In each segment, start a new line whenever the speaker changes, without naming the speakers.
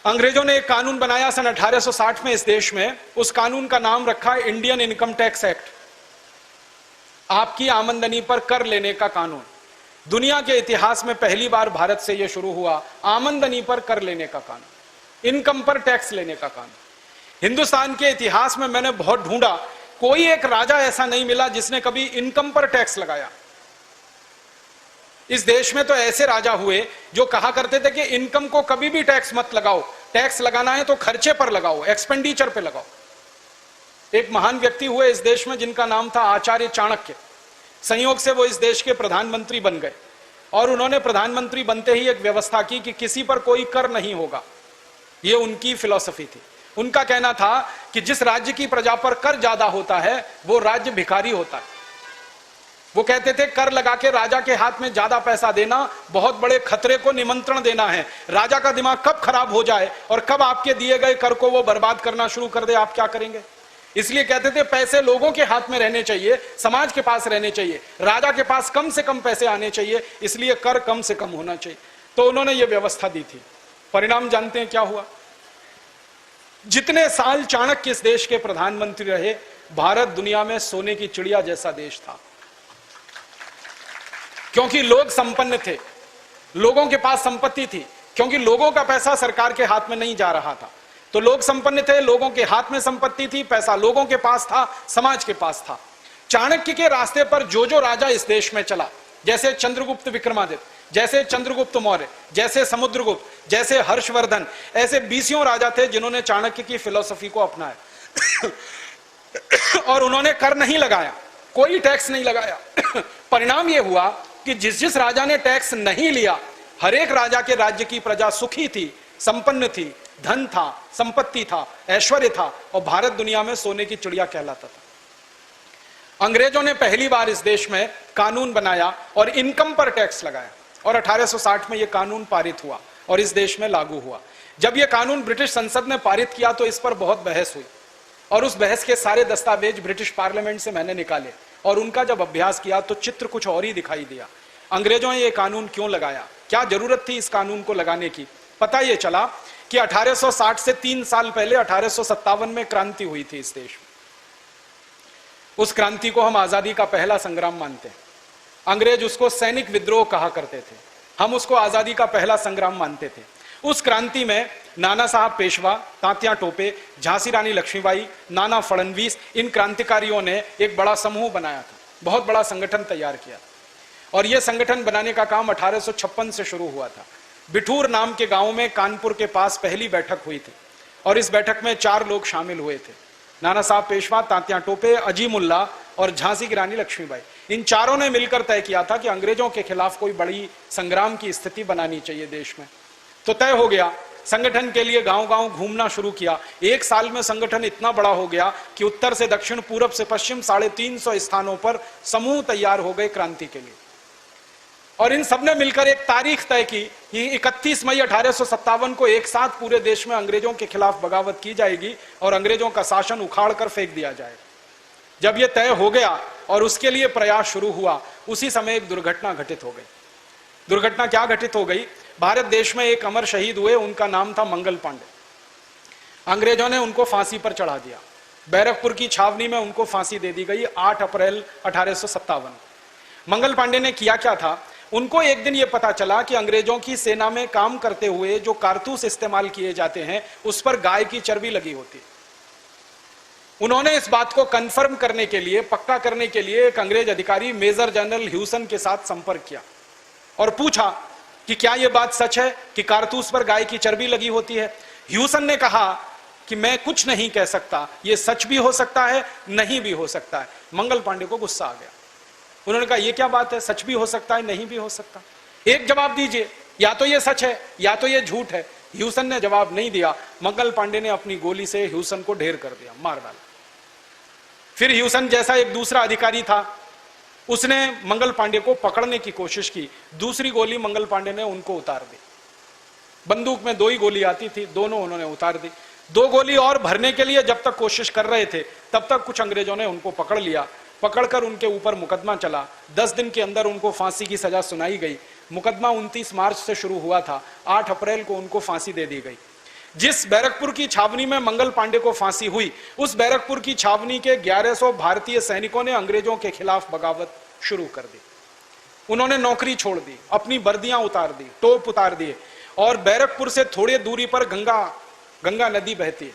अंग्रेजों ने एक कानून बनाया सन 1860 में इस देश में। उस कानून का नाम रखा इंडियन इनकम टैक्स एक्ट, आपकी आमदनी पर कर लेने का कानून। दुनिया के इतिहास में पहली बार भारत से यह शुरू हुआ, आमदनी पर कर लेने का कानून, इनकम पर टैक्स लेने का कानून। हिंदुस्तान के इतिहास में मैंने बहुत ढूंढा, कोई एक राजा ऐसा नहीं मिला जिसने कभी इनकम पर टैक्स लगाया। इस देश में तो ऐसे राजा हुए जो कहा करते थे कि इनकम को कभी भी टैक्स मत लगाओ, टैक्स लगाना है तो खर्चे पर लगाओ, एक्सपेंडिचर पे लगाओ। एक महान व्यक्ति हुए इस देश में जिनका नाम था आचार्य चाणक्य। संयोग से वो इस देश के प्रधानमंत्री बन गए और उन्होंने प्रधानमंत्री बनते ही एक व्यवस्था की कि किसी पर कोई कर नहीं होगा। ये उनकी फिलॉसफी थी। उनका कहना था कि जिस राज्य की प्रजा पर कर ज्यादा होता है वो राज्य भिखारी होता है। वो कहते थे कर लगा के राजा के हाथ में ज्यादा पैसा देना बहुत बड़े खतरे को निमंत्रण देना है। राजा का दिमाग कब खराब हो जाए और कब आपके दिए गए कर को वो बर्बाद करना शुरू कर दे, आप क्या करेंगे? इसलिए कहते थे पैसे लोगों के हाथ में रहने चाहिए, समाज के पास रहने चाहिए, राजा के पास कम से कम पैसे आने चाहिए, इसलिए कर कम से कम होना चाहिए। तो उन्होंने ये व्यवस्था दी थी। परिणाम जानते हैं क्या हुआ? जितने साल चाणक्य इस देश के प्रधानमंत्री रहे, भारत दुनिया में सोने की चिड़िया जैसा देश था। क्योंकि लोग संपन्न थे, लोगों के पास संपत्ति थी, क्योंकि लोगों का पैसा सरकार के हाथ में नहीं जा रहा था। तो लोग संपन्न थे, लोगों के हाथ में संपत्ति थी, पैसा लोगों के पास था, समाज के पास था। चाणक्य के रास्ते पर जो जो राजा इस देश में चला, जैसे चंद्रगुप्त विक्रमादित्य, जैसे चंद्रगुप्त मौर्य, जैसे समुद्रगुप्त, जैसे हर्षवर्धन, ऐसे 20 राजा थे जिन्होंने चाणक्य की फिलॉसफी को अपनाया और उन्होंने कर नहीं लगाया, कोई टैक्स नहीं लगाया। परिणाम यह हुआ कि जिस जिस राजा ने टैक्स नहीं लिया, हर एक राजा के राज्य की प्रजा सुखी थी, संपन्न थी, धन था, संपत्ति था, ऐश्वर्य था और भारत दुनिया में सोने की चिड़िया कहलाता था। अंग्रेजों ने पहली बार इस देश में कानून बनाया और इनकम पर टैक्स लगाया और 1860 में यह कानून पारित हुआ और इस देश में लागू हुआ। जब यह कानून ब्रिटिश संसद ने पारित किया तो इस पर बहुत बहस हुई और उस बहस के सारे दस्तावेज ब्रिटिश पार्लियामेंट से मैंने निकाले और उनका जब अभ्यास किया तो चित्र कुछ और ही दिखाई दिया। अंग्रेजों ने यह कानून क्यों लगाया, क्या जरूरत थी इस कानून को लगाने की? पता यह चला कि 1860 से 3 साल पहले 1857 में क्रांति हुई थी इस देश में। उस क्रांति को हम आजादी का पहला संग्राम मानते हैं। अंग्रेज उसको सैनिक विद्रोह कहा करते थे, हम उसको आजादी का पहला संग्राम मानते थे। उस क्रांति में नाना साहब पेशवा, तात्या टोपे, झांसी रानी लक्ष्मीबाई, नाना फडणवीस, इन क्रांतिकारियों ने एक बड़ा समूह बनाया था, बहुत बड़ा संगठन तैयार किया और यह संगठन बनाने का काम 1856 से शुरू हुआ था। बिठूर नाम के गांव में कानपुर के पास पहली बैठक हुई थी और इस बैठक में 4 लोग शामिल हुए थे, नाना साहब पेशवा, तात्या टोपे, अजीमुल्ला और झांसी की रानी लक्ष्मीबाई। इन चारों ने मिलकर तय किया था कि अंग्रेजों के खिलाफ कोई बड़ी संग्राम की स्थिति बनानी चाहिए देश में। तो तय हो गया, संगठन के लिए गांव गांव घूमना शुरू किया। 1 साल में संगठन इतना बड़ा हो गया कि उत्तर से दक्षिण, पूरब से पश्चिम 350 स्थानों पर समूह तैयार हो गए क्रांति के लिए और इन सबने मिलकर एक तारीख तय की कि 31 मई 1857 को एक साथ पूरे देश में अंग्रेजों के खिलाफ बगावत की जाएगी और अंग्रेजों का शासन उखाड़ कर फेंक दिया जाएगा। जब यह तय हो गया और उसके लिए प्रयास शुरू हुआ, उसी समय एक दुर्घटना घटित हो गई। दुर्घटना क्या घटित हो गई? भारत देश में एक अमर शहीद हुए, उनका नाम था मंगल पांडे। अंग्रेजों ने उनको फांसी पर चढ़ा दिया। बैरकपुर की छावनी में उनको फांसी दे दी गई 8 अप्रैल 1857। मंगल पांडे ने किया क्या था? उनको एक दिन यह पता चला कि अंग्रेजों की सेना में काम करते हुए जो कारतूस इस्तेमाल किए जाते हैं उस पर गाय की चर्बी लगी होती है। उन्होंने इस बात को कंफर्म करने के लिए, पक्का करने के लिए एक अंग्रेज अधिकारी मेजर जनरल ह्यूसन के साथ संपर्क किया और पूछा कि क्या यह बात सच है कि कारतूस पर गाय की चर्बी लगी होती है? ह्यूसन ने कहा कि मैं कुछ नहीं कह सकता, यह सच भी हो सकता है, नहीं भी हो सकता है। मंगल पांडे को गुस्सा आ गया। उन्होंने कहा यह क्या बात है, सच भी हो सकता है, नहीं भी हो सकता, एक जवाब दीजिए, या तो यह सच है या तो यह झूठ है। ह्यूसन ने जवाब नहीं दिया। मंगल पांडे ने अपनी गोली से ह्यूसन को ढेर कर दिया, मार डाला। फिर ह्यूसन जैसा एक दूसरा अधिकारी था, उसने मंगल पांडे को पकड़ने की कोशिश की। दूसरी गोली मंगल पांडे ने उनको उतार दी। बंदूक में 2 ही गोली आती थी, दोनों उन्होंने उतार दी। 2 गोली और भरने के लिए जब तक कोशिश कर रहे थे तब तक कुछ अंग्रेजों ने उनको पकड़ लिया। पकड़कर उनके ऊपर मुकदमा चला। 10 दिन के अंदर उनको फांसी की सजा सुनाई गई। मुकदमा 29 मार्च से शुरू हुआ था, 8 अप्रैल को उनको फांसी दे दी गई। जिस बैरकपुर की छावनी में मंगल पांडे को फांसी हुई, उस बैरकपुर की छावनी के 1100 भारतीय सैनिकों ने अंग्रेजों के खिलाफ बगावत शुरू कर दी। उन्होंने नौकरी छोड़ दी, अपनी वर्दियां उतार दी, टोप उतार दिए, और बैरकपुर से थोड़ी दूरी पर गंगा नदी बहती है,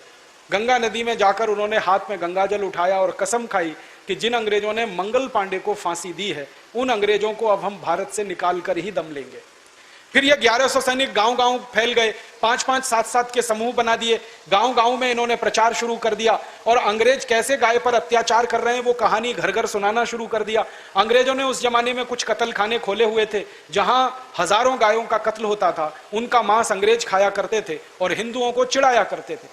गंगा नदी में जाकर उन्होंने हाथ में गंगाजल उठाया और कसम खाई कि जिन अंग्रेजों ने मंगल पांडे को फांसी दी है, उन अंग्रेजों को अब हम भारत से निकाल कर ही दम लेंगे। फिर ये 1100 सैनिक गांव-गांव फैल गए, 5-5, 7-7 के समूह बना दिए, गांव-गांव में इन्होंने प्रचार शुरू कर दिया, और अंग्रेज कैसे गाय पर अत्याचार कर रहे हैं वो कहानी घर घर सुनाना शुरू कर दिया। अंग्रेजों ने उस जमाने में कुछ कत्ल खाने खोले हुए थे, जहां हजारों गायों का कत्ल होता था, उनका मांस अंग्रेज खाया करते थे और हिंदुओं को चिढ़ाया करते थे।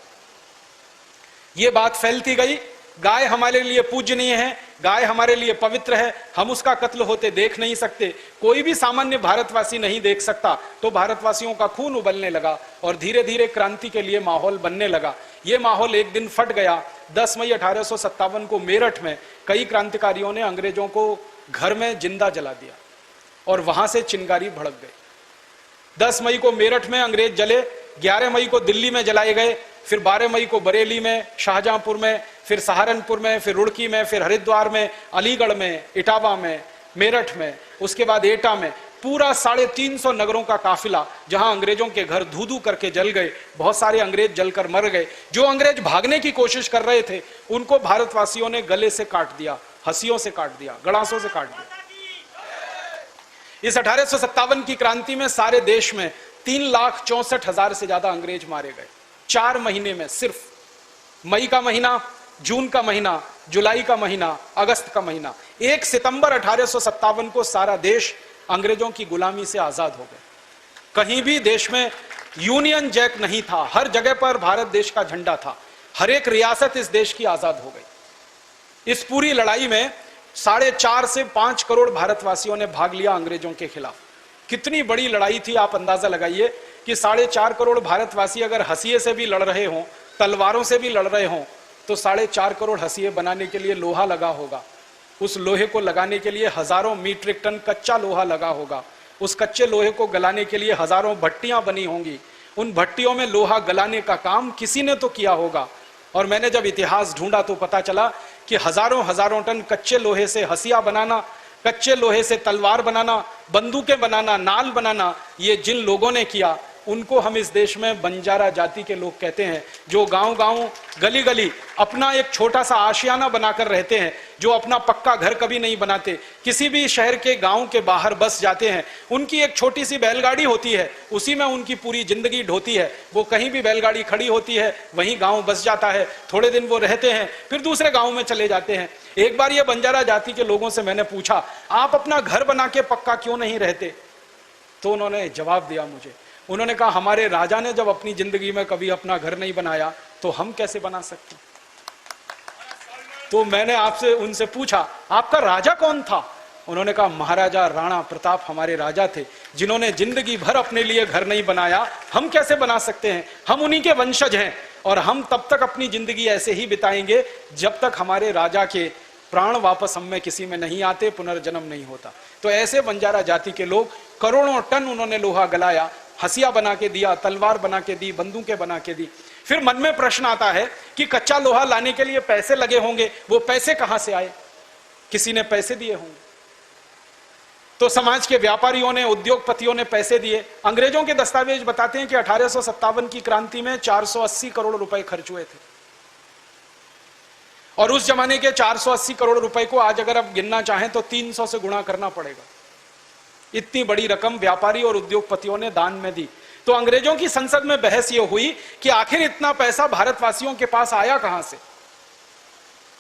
ये बात फैलती गई, गाय हमारे लिए पूजनीय है, गाय हमारे लिए पवित्र है, हम उसका कत्ल होते देख नहीं सकते, कोई भी सामान्य भारतवासी नहीं देख सकता। तो भारतवासियों का खून उबलने लगा और धीरे धीरे क्रांति के लिए माहौल बनने लगा। ये माहौल एक दिन फट गया। 10 मई 1857 को मेरठ में कई क्रांतिकारियों ने अंग्रेजों को घर में जिंदा जला दिया और वहां से चिंगारी भड़क गई। 10 मई को मेरठ में अंग्रेज जले, 11 मई को दिल्ली में जलाए गए, फिर 12 मई को बरेली में, शाहजहांपुर में, फिर सहारनपुर में, फिर रुड़की में, फिर हरिद्वार में, अलीगढ़ में, इटावा में, मेरठ में, उसके बाद एटा में, पूरा 350 नगरों का काफिला, जहां अंग्रेजों के घर धू धू करके जल गए। बहुत सारे अंग्रेज जलकर मर गए। जो अंग्रेज भागने की कोशिश कर रहे थे उनको भारतवासियों ने गले से काट दिया, हंसियों से काट दिया, गड़ासों से काट दिया। इस 1857 की क्रांति में सारे देश में 3,64,000 से ज्यादा अंग्रेज मारे गए। 4 महीने में, सिर्फ मई का महीना, जून का महीना, जुलाई का महीना, अगस्त का महीना, 1 सितंबर 1857 को सारा देश अंग्रेजों की गुलामी से आजाद हो गए। कहीं भी देश में यूनियन जैक नहीं था, हर जगह पर भारत देश का झंडा था, हर एक रियासत इस देश की आजाद हो गई। इस पूरी लड़ाई में 4.5 से 5 करोड़ भारतवासियों ने भाग लिया अंग्रेजों के खिलाफ। कितनी बड़ी लड़ाई थी, आप अंदाजा लगाइए कि 4.5 करोड़ भारतवासी अगर हंसिये से भी लड़ रहे हों, तलवारों से भी लड़ रहे हों, तो 4.5 करोड़ हंसिये बनाने के लिए लोहा लगा होगा। उस लोहे को लगाने के लिए हजारों मीट्रिक टन कच्चा लोहा लगा होगा। उस कच्चे लोहे को गलाने के लिए हजारों भट्टियां बनी होंगी। उन भट्टियों में लोहा गलाने का काम किसी ने तो किया होगा। और मैंने जब इतिहास ढूंढा तो पता चला कि हजारों टन कच्चे लोहे से हंसिया बनाना, कच्चे लोहे से तलवार बनाना, बंदूकें बनाना, नाल बनाना, ये जिन लोगों ने किया उनको हम इस देश में बंजारा जाति के लोग कहते हैं, जो गांव-गांव, गली-गली अपना एक छोटा सा आशियाना बनाकर रहते हैं, जो अपना पक्का घर कभी नहीं बनाते, किसी भी शहर के गांव के बाहर बस जाते हैं, उनकी एक छोटी सी बैलगाड़ी होती है, उसी में उनकी पूरी जिंदगी ढोती है। वो कहीं भी बैलगाड़ी खड़ी होती है, वहीं गांव बस जाता है, थोड़े दिन वो रहते हैं, फिर दूसरे गांव में चले जाते हैं। एक बार ये बंजारा जाति के लोगों से मैंने पूछा, आप अपना घर बना के पक्का क्यों नहीं रहते? तो उन्होंने जवाब दिया मुझे, उन्होंने कहा, हमारे राजा ने जब अपनी जिंदगी में कभी अपना घर नहीं बनाया तो हम कैसे बना सकते? तो मैंने आपसे उनसे पूछा, आपका राजा कौन था? उन्होंने कहा, महाराजा राणा प्रताप हमारे राजा थे, जिन्होंने जिंदगी भर अपने लिए घर नहीं बनाया, हम कैसे बना सकते हैं? हम उन्हीं के वंशज हैं और हम तब तक अपनी जिंदगी ऐसे ही बिताएंगे जब तक हमारे राजा के प्राण वापस हम में किसी में नहीं आते, पुनर्जन्म नहीं होता। तो ऐसे बंजारा जाति के लोग करोड़ों टन उन्होंने लोहा गलाया, हंसिया बना के दिया, तलवार बना के दी, बंदूकें बना के दी। फिर मन में प्रश्न आता है कि कच्चा लोहा लाने के लिए पैसे लगे होंगे, वो पैसे कहां से आए? किसी ने पैसे दिए होंगे। तो समाज के व्यापारियों ने, उद्योगपतियों ने पैसे दिए। अंग्रेजों के दस्तावेज बताते हैं कि 1857 की क्रांति में 480 करोड़ रुपए खर्च हुए थे। और उस जमाने के 480 करोड़ रुपए को आज अगर आप गिनना चाहें तो 300 से गुणा करना पड़ेगा। इतनी बड़ी रकम व्यापारी और उद्योगपतियों ने दान में दी। तो अंग्रेजों की संसद में बहस यह हुई कि आखिर इतना पैसा भारतवासियों के पास आया कहां से?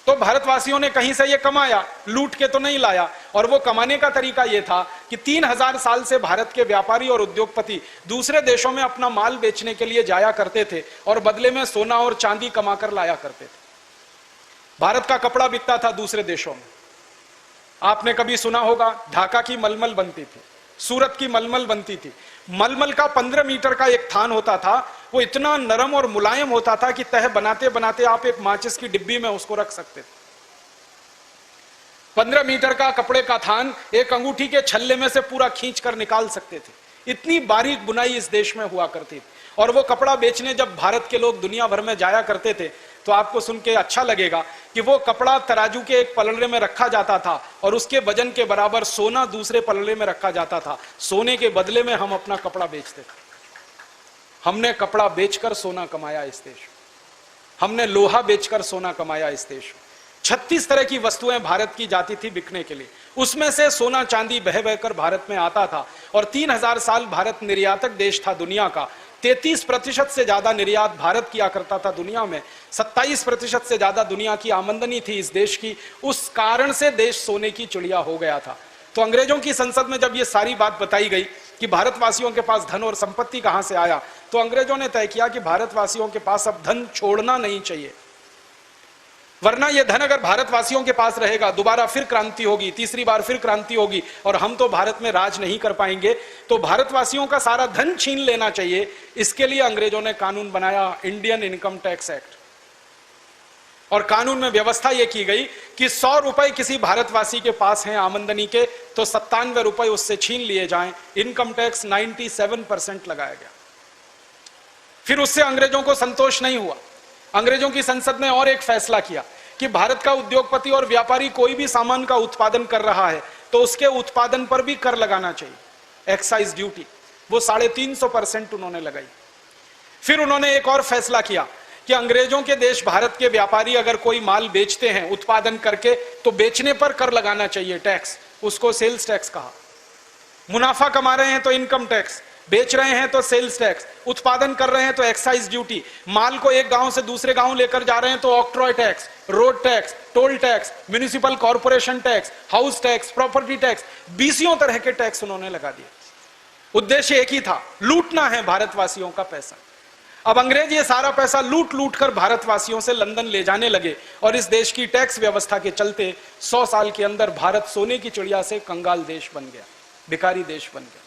तो भारतवासियों ने कहीं से यह कमाया, लूट के तो नहीं लाया। और वो कमाने का तरीका यह था कि 3000 साल से भारत के व्यापारी और उद्योगपति दूसरे देशों में अपना माल बेचने के लिए जाया करते थे और बदले में सोना और चांदी कमाकर लाया करते थे। भारत का कपड़ा बिकता था दूसरे देशों में। आपने कभी सुना होगा, ढाका की मलमल बनती थी, सूरत की मलमल बनती थी। मलमल का 15 मीटर का एक थान होता था, वो इतना नरम और मुलायम होता था कि तह बनाते बनाते आप एक माचिस की डिब्बी में उसको रख सकते थे। 15 मीटर का कपड़े का थान एक अंगूठी के छल्ले में से पूरा खींच कर निकाल सकते थे। इतनी बारीक बुनाई इस देश में हुआ करती थी। और वो कपड़ा बेचने जब भारत के लोग दुनिया भर में जाया करते थे तो आपको सुन के अच्छा लगेगा कि वो कपड़ा तराजू के एक पलड़े में रखा जाता था और उसके वजन के बराबर सोना दूसरे पलड़े में रखा जाता था। सोने के बदले में हम अपना कपड़ा बेचते थे। हमने कपड़ा बेचकर सोना कमाया इस देश में, हमने लोहा बेचकर सोना कमाया इस देश में। 36 तरह की वस्तुएं भारत की जाती थी बिकने के लिए, उसमें से सोना चांदी बह बहकर भारत में आता था। और 3000 साल भारत निर्यातक देश था दुनिया का। 33% से ज्यादा निर्यात भारत किया करता था दुनिया में। 27% से ज्यादा दुनिया की आमदनी थी इस देश की। उस कारण से देश सोने की चिड़िया हो गया था। तो अंग्रेजों की संसद में जब ये सारी बात बताई गई कि भारतवासियों के पास धन और संपत्ति कहां से आया, तो अंग्रेजों ने तय किया कि भारतवासियों के पास अब धन छोड़ना नहीं चाहिए, वरना यह धन अगर भारतवासियों के पास रहेगा दोबारा फिर क्रांति होगी, तीसरी बार फिर क्रांति होगी और हम तो भारत में राज नहीं कर पाएंगे। तो भारतवासियों का सारा धन छीन लेना चाहिए। इसके लिए अंग्रेजों ने कानून बनाया, इंडियन इनकम टैक्स एक्ट। और कानून में व्यवस्था यह की गई कि 100 रुपए किसी भारतवासी के पास हैं आमदनी के, तो 97 रुपए उससे छीन लिए जाएं। इनकम टैक्स 97% लगाया गया। फिर उससे अंग्रेजों को संतोष नहीं हुआ। अंग्रेजों की संसद ने और एक फैसला किया कि भारत का उद्योगपति और व्यापारी कोई भी सामान का उत्पादन कर रहा है तो उसके उत्पादन पर भी कर लगाना चाहिए, एक्साइज ड्यूटी। वो 350% उन्होंने लगाई। फिर उन्होंने एक और फैसला किया कि अंग्रेजों के देश भारत के व्यापारी अगर कोई माल बेचते हैं उत्पादन करके तो बेचने पर कर लगाना चाहिए, टैक्स। उसको सेल्स टैक्स कहा। मुनाफा कमा रहे हैं तो इनकम टैक्स, बेच रहे हैं तो सेल्स टैक्स, उत्पादन कर रहे हैं तो एक्साइज ड्यूटी, माल को एक गांव से दूसरे गांव लेकर जा रहे हैं तो octroi tax, road tax, toll tax, municipal corporation tax, house tax, property tax, 20 तरह के टैक्स उन्होंने लगा दिए। उद्देश्य एक ही था, लूटना है भारतवासियों का पैसा। अब अंग्रेज ये सारा पैसा लूट लूट कर भारतवासियों से लंदन ले जाने लगे और इस देश की टैक्स व्यवस्था के चलते 100 साल के अंदर भारत सोने की चिड़िया से कंगाल देश बन गया, भिखारी देश बन गया।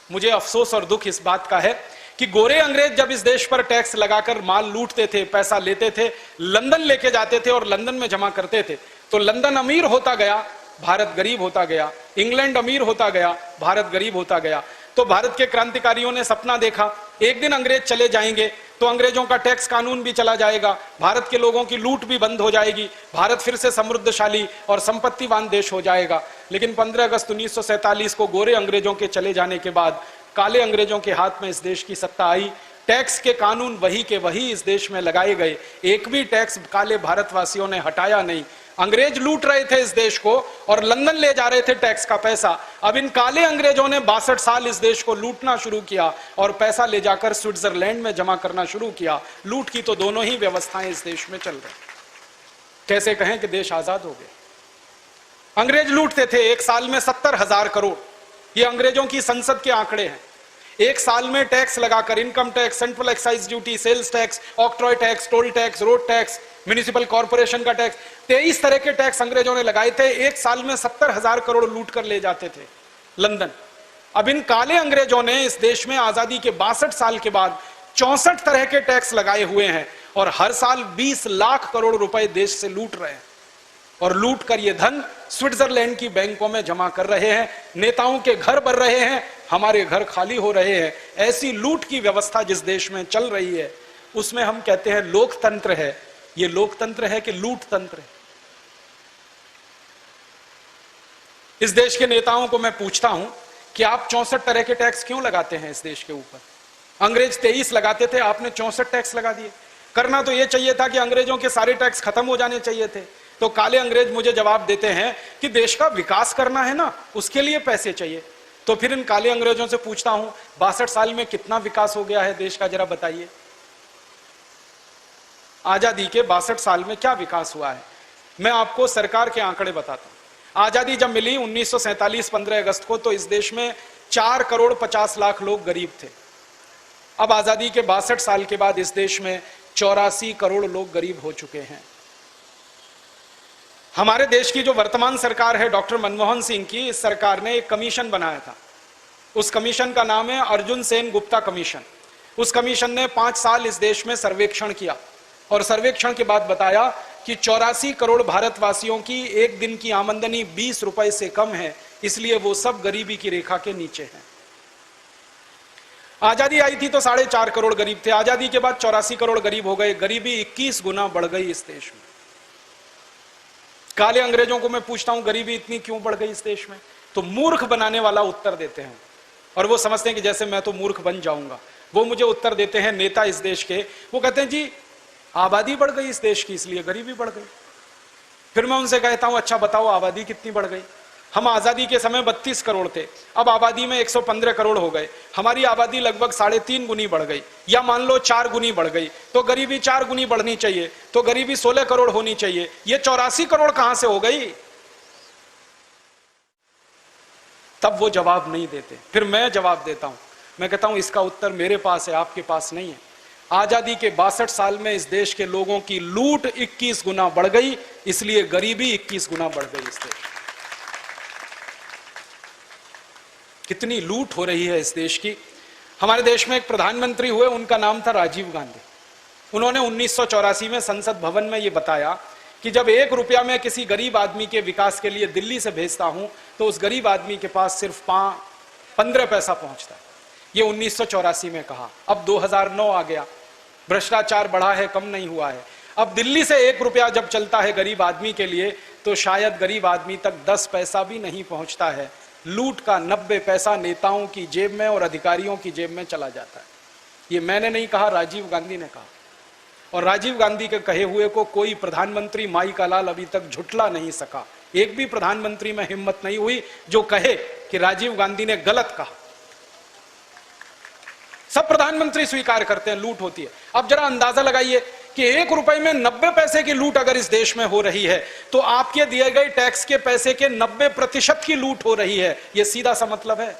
मुझे अफसोस और दुख इस बात का है कि गोरे अंग्रेज जब इस देश पर टैक्स लगाकर माल लूटते थे, पैसा लेते थे, लंदन लेके जाते थे और लंदन में जमा करते थे, तो लंदन अमीर होता गया, भारत गरीब होता गया। इंग्लैंड अमीर होता गया, भारत गरीब होता गया। तो भारत के क्रांतिकारियों ने सपना देखा, एक दिन अंग्रेज चले जाएंगे तो अंग्रेजों का टैक्स कानून भी चला जाएगा, भारत के लोगों की लूट भी बंद हो जाएगी, भारत फिर से समृद्धशाली और संपत्तिवान देश हो जाएगा। लेकिन 15 अगस्त 1947 को गोरे अंग्रेजों के चले जाने के बाद काले अंग्रेजों के हाथ में इस देश की सत्ता आई। टैक्स के कानून वही के वही इस देश में लगाए गए, एक भी टैक्स काले भारतवासियों ने हटाया नहीं। अंग्रेज लूट रहे थे इस देश को और लंदन ले जा रहे थे टैक्स का पैसा। अब इन काले अंग्रेजों ने 62 साल इस देश को लूटना शुरू किया और पैसा ले जाकर स्विट्जरलैंड में जमा करना शुरू किया। लूट की तो दोनों ही व्यवस्थाएं इस देश में चल रही। कैसे कहें कि देश आजाद हो गया। अंग्रेज लूटते थे एक साल में 70,000 करोड़, ये अंग्रेजों की संसद के आंकड़े हैं। एक साल में टैक्स लगाकर, income tax, central excise duty, sales tax, octroi tax, toll tax, road tax, municipal corporation का टैक्स, 23 तरह के टैक्स अंग्रेजों ने लगाए थे। एक साल में 70,000 करोड़ लूट कर ले जाते थे लंदन। अब इन काले अंग्रेजों ने इस देश में आजादी के 62 साल के बाद 64 तरह के टैक्स लगाए हुए हैं और हर साल 20 लाख करोड़ रुपए देश से लूट रहे हैं। और लूट कर ये धन स्विट्जरलैंड की बैंकों में जमा कर रहे हैं। नेताओं के घर बन रहे हैं, हमारे घर खाली हो रहे हैं। ऐसी लूट की व्यवस्था जिस देश में चल रही है उसमें हम कहते हैं लोकतंत्र है। ये लोकतंत्र है कि लूट तंत्र है? इस देश के नेताओं को मैं पूछता हूं कि आप 64 तरह के टैक्स क्यों लगाते हैं इस देश के ऊपर? अंग्रेज 23 लगाते थे, आपने 64 टैक्स लगा दिए। करना तो यह चाहिए था कि अंग्रेजों के सारे टैक्स खत्म हो जाने चाहिए थे। तो काले अंग्रेज मुझे जवाब देते हैं कि देश का विकास करना है ना, उसके लिए पैसे चाहिए। तो फिर इन काले अंग्रेजों से पूछता हूं 62 साल में कितना विकास हो गया है देश का, जरा बताइए। आजादी के 62 साल में क्या विकास हुआ है? मैं आपको सरकार के आंकड़े बताता हूं। आजादी जब मिली 1947 15 अगस्त को, तो इस देश में 4 करोड़ 50 लाख लोग गरीब थे। अब आजादी के 62 साल के बाद इस देश में 84 करोड़ लोग गरीब हो चुके हैं। हमारे देश की जो वर्तमान सरकार है डॉक्टर मनमोहन सिंह की, इस सरकार ने एक कमीशन बनाया था। उस कमीशन का नाम है अर्जुन सेन गुप्ता कमीशन। उस कमीशन ने 5 साल इस देश में सर्वेक्षण किया और सर्वेक्षण के बाद बताया कि 84 करोड़ भारतवासियों की एक दिन की आमदनी 20 रुपए से कम है, इसलिए वो सब गरीबी की रेखा के नीचे हैं। आजादी आई थी तो 4.5 करोड़ गरीब थे, आजादी के बाद 84 करोड़ गरीब हो गए, गरीबी 21 गुना बढ़ गई इस देश में। काले अंग्रेजों को मैं पूछता हूं गरीबी इतनी क्यों बढ़ गई इस देश में, तो मूर्ख बनाने वाला उत्तर देते हैं, और वो समझते हैं कि जैसे मैं तो मूर्ख बन जाऊंगा। वो मुझे उत्तर देते हैं नेता इस देश के, वो कहते हैं जी आबादी बढ़ गई इस देश की इसलिए गरीबी बढ़ गई। फिर मैं उनसे कहता हूं अच्छा बताओ आबादी कितनी बढ़ गई। हम आजादी के समय 32 करोड़ थे, अब आबादी में 115 करोड़ हो गए, हमारी आबादी लगभग 3.5 गुनी बढ़ गई, या मान लो 4 गुनी बढ़ गई, तो गरीबी 4 गुनी बढ़नी चाहिए, तो गरीबी 16 करोड़ होनी चाहिए, ये 84 करोड़ कहां से हो गई। तब वो जवाब नहीं देते, फिर मैं जवाब देता हूं, मैं कहता हूं इसका उत्तर मेरे पास है, आपके पास नहीं है। आजादी के 62 साल में इस देश के लोगों की लूट 21 गुना बढ़ गई, इसलिए गरीबी 21 गुना बढ़ गई इस देश। कितनी लूट हो रही है इस देश की। हमारे देश में एक प्रधानमंत्री हुए, उनका नाम था राजीव गांधी। उन्होंने 1984 में संसद भवन में यह बताया कि जब 1 रुपया मैं किसी गरीब आदमी के विकास के लिए दिल्ली से भेजता हूं तो उस गरीब आदमी के पास सिर्फ 15 पैसा पहुंचता है। ये 1984 में कहा। अब 2009 आ गया, भ्रष्टाचार बढ़ा है, कम नहीं हुआ है। अब दिल्ली से 1 रुपया जब चलता है गरीब आदमी के लिए तो शायद गरीब आदमी तक 10 पैसा भी नहीं पहुंचता है। लूट का 90 पैसा नेताओं की जेब में और अधिकारियों की जेब में चला जाता है। ये मैंने नहीं कहा, राजीव गांधी ने कहा। और राजीव गांधी के कहे हुए को कोई प्रधानमंत्री माई का लाल अभी तक झुठला नहीं सका। एक भी प्रधानमंत्री में हिम्मत नहीं हुई जो कहे कि राजीव गांधी ने गलत कहा। सब प्रधानमंत्री स्वीकार करते हैं लूट होती है। अब जरा अंदाजा लगाइए कि 1 रुपए में 90 पैसे की लूट अगर इस देश में हो रही है तो आपके दिए गए टैक्स के पैसे के 90% की लूट हो रही है। यह सीधा सा मतलब है।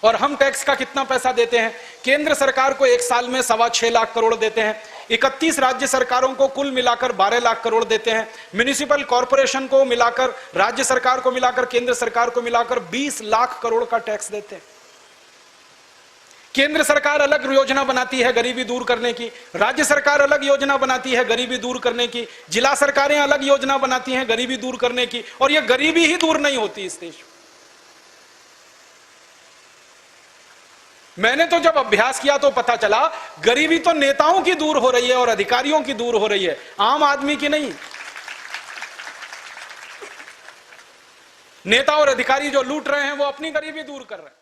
और हम टैक्स का कितना पैसा देते हैं? केंद्र सरकार को एक साल में 6.25 लाख करोड़ देते हैं, 31 राज्य सरकारों को कुल मिलाकर 12 लाख करोड़ देते हैं, म्युनिसिपल कॉरपोरेशन को मिलाकर, राज्य सरकार को मिलाकर, केंद्र सरकार को मिलाकर 20 लाख करोड़ का टैक्स देते हैं। केंद्र सरकार अलग योजना बनाती है गरीबी दूर करने की, राज्य सरकार अलग योजना बनाती है गरीबी दूर करने की, जिला सरकारें अलग योजना बनाती हैं गरीबी दूर करने की, और यह गरीबी ही दूर नहीं होती इस देश में। मैंने तो जब अभ्यास किया तो पता चला गरीबी तो नेताओं की दूर हो रही है और अधिकारियों की दूर हो रही है, आम आदमी की नहीं। नेता और अधिकारी जो लूट रहे हैं वो अपनी गरीबी दूर कर रहे हैं।